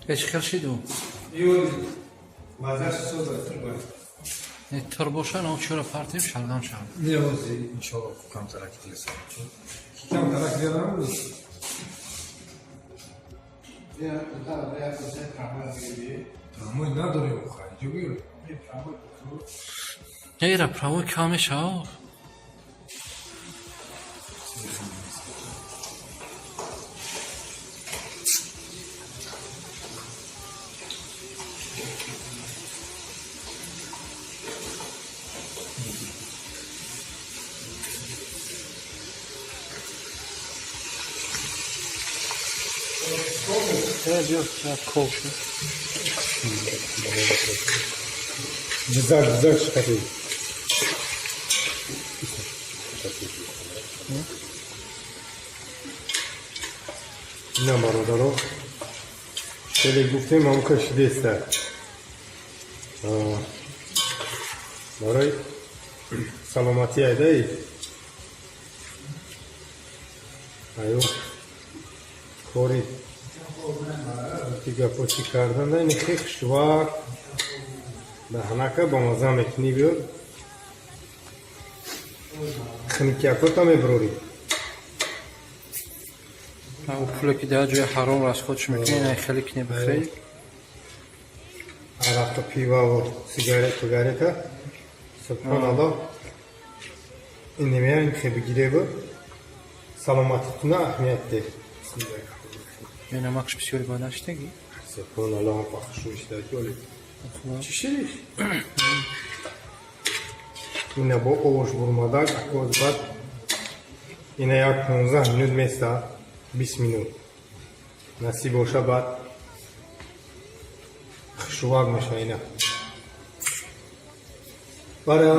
Печкал шиду. Юли. Мазаш соза турба. Турбоша но чора партия шалгам шал. Не вози иншаллах камтарак дилса. Камтарак диярам. Я туда я тоже трамвай гиби. Трамвай надорим хай. Жугир. Ера право каме шал. Diyor kovşu. Cızak çıkartıyor. Ne var o da o? Şöyle guftem amka şideste. Baray salamatiye değil. Ayo. Kori. Tiga pochi kardan da ini khik shwar da hanaka ba maza mekni biyor khnikya ko tam ebrori او پول که در جای حرام راست خودش میکنه نه خیلی کنه بخیر araqqa piva va sigareta subhanallah inimeyan khibi girebo salomatlikuna ahamiyatli یه نمکش بسیاری بالاشتگی subhanallah baxshu ishlati oli chishirish ina bu ovosh vurmadan akozbat ina yak 15 minut mesta 20 minut nasib o'sha bad xushvaq میشه اینا برای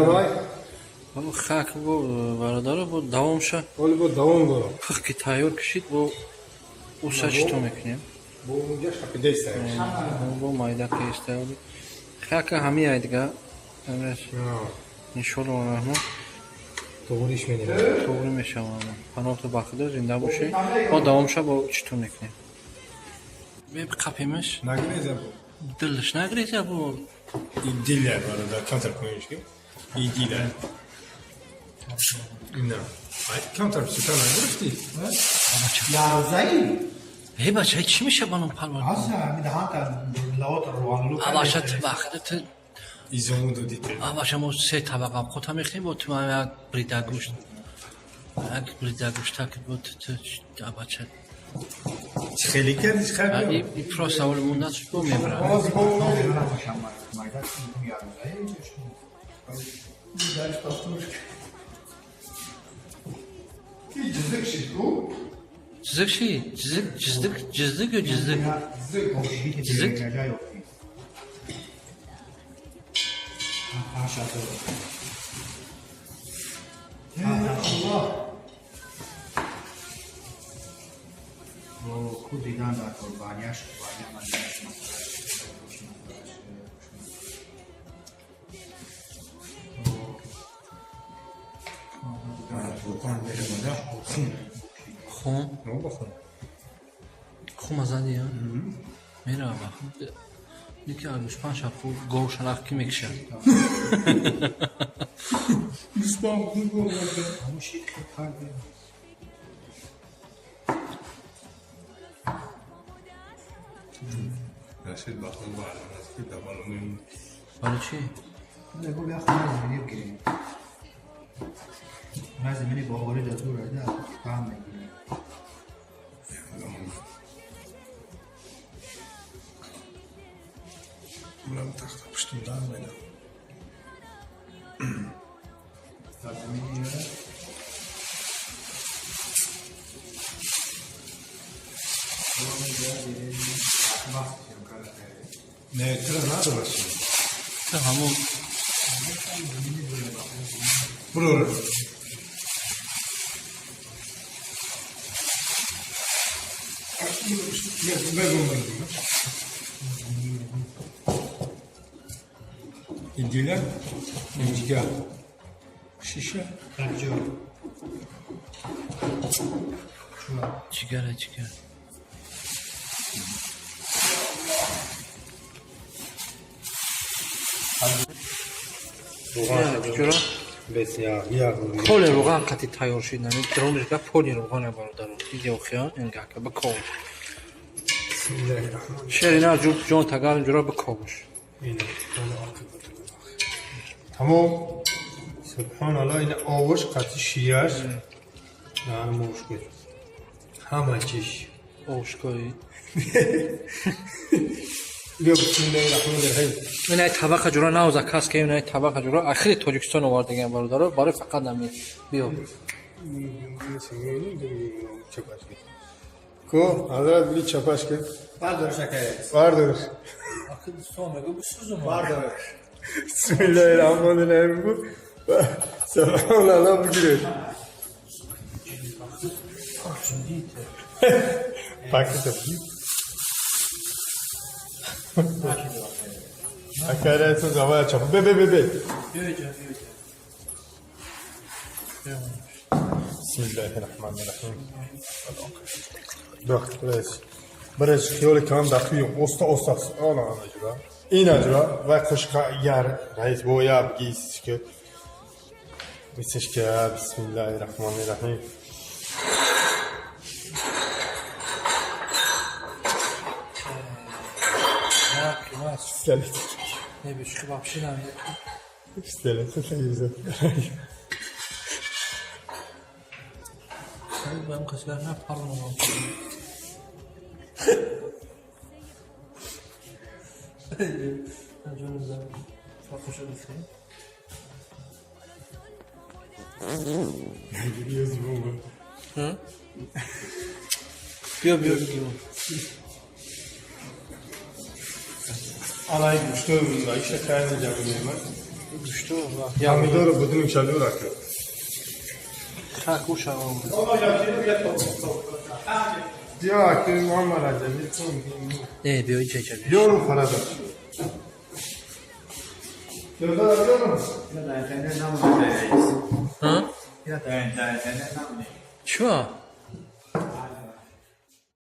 اما خاک بو برادر بو دوام شه ولی با دوام داره خاک که تایور کشید بو او ساچ تو میکنیم bu اونجا شقیده است بو مایده که استایولی خاک همی ایدگاه امرش نشول و رحمه doğruش می‌نیم توری میشه اما پناه تو باخده زنده باشه با دوام شه با چطور میکنیم بیب قپیمش نگریزه bu دلش نگریزه بو İddiler var orada counter koymuş ki. İddiler. Ne? Ay counter süper mi? değil. Yarzayi. ای بچه چی میشه بانم پلوان Asa میدهان که لوات روانلو آباشا تباخده تو İzomu da dikkat. آباشا ما سه طبقه هم خودم میخویم با تو هم یک بریده گوشت یک بریده گوشت که بود تو آباشا Xeli kerdi çıkarmıyor. این پروس اول مونده شد بو میبرم Az bu. Mayda yarzayi. Güzel pastır. Cızık şey bu. Cızık şey, cızdık ya cızdık. Cızık. Aşağıda. Allah. Bu kudidan da kurbanyaş, kurbanyaş. Kurban veriminde olsun. خون Ne bakın. خون ازدی ya. میره بخ. یکی آبش پنج شب گوش نخ کی میکشه. İstanbul bu. Bu şey kalbi. Raşid bakın var. Raşid de var. برای چی؟ Ne bu ya xana zmini ki. Ben zmini bağırı da dur da tam ne. Ulan taxta piştim daha böyle. Zmini ya. Ne kıra ne kadar şimdi? همون Buralar. Ben bunları. İndiler. İndiler. Şişe. Bence چیکاره جورا بسیار یاغ پول روغن قطعی تیار شد نمی درونش که پول روغن برادر دیگه خیال اینگه که بکن بسم الله الرحمن شرینا جون تگال جورا بکوبش اینه تمام سبحان الله این آوش قطعی شیعش yani مشکل همه چیش اوشکایی بیا بسم الله الرحمن الرحیم این طبقه جورا نوزا کس که این طبقه جورا آخری تاجیکستان آوردگی برادر برای فقط نمی بیا چپاش کن کو حضرت بلی چپاش کن بردار شکر باردارش Akıdistan mı bu sözüm بردار بسم الله الرحمن الرحیم bu سبحان الله بگیره پاکت اکره تو زمان چپ به بسم الله الرحمن الرحیم برش خیال کام دخوی اوستا آنا جورا این جورا و خوشقا یار رئیس بویا بگیس که میسش که بسم الله الرحمن الرحیم استلت Ne bir şey vapşin abi. استلت خیلی Ben kızlar ne yaparım ama. Acımızda fakuşa düşeyim. Gülüyoruz bu. Hı? Biyo. Alay güçlü ömründe işte kaynayacağım ben. Düştü valla. Ya bir doğru budun inşallah bırakıyor. Tak uşağı oldu. Ya ki Muhammed Hacı Ne biyo içeceğim. Yorum parada. Yolda arıyor mu? Ya da internet namı reis. Hı? Ya da internet namı. Şu an.